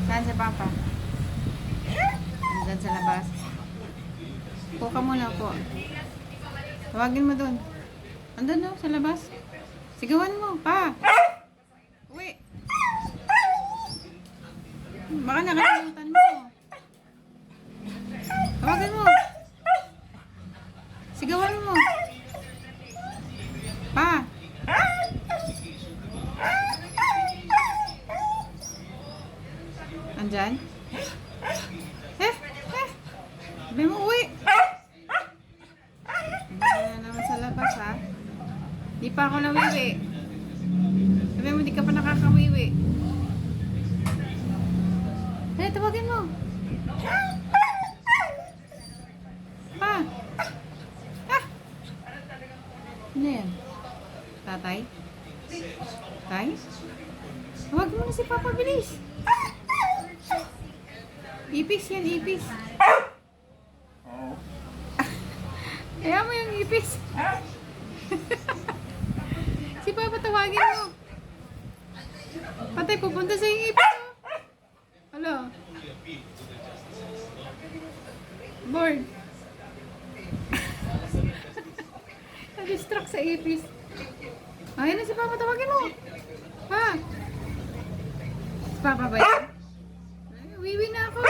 Saan si Papa? Andyan sa labas. Po ka muna po. Tawagin mo dun. Andun no, sa labas. Sigawan mo, pa. Uwi. Baka nakalimutan mo. Tawagin mo. Sigawan mo. Pa. Andyan? Sabi mo, uwi. Andyan na naman sa labas, ha? Di pa ako nawiwi. Sabi mo, di ka pa nakakawiwi. Tawagin mo. Pa. Ano yan? Tatay? Tay? Tawag mo na si Papa, bilis. Ipis yan, ipis. Kaya mo yung ipis. Si Papa, tawagin mo. Patay, pupunta sa yung ipis. Hello? Bored. Na-distract sa ipis. Ayun na si Papa, tawagin mo. Ha? Si Papa ba yan? Ay, wiwi na ako.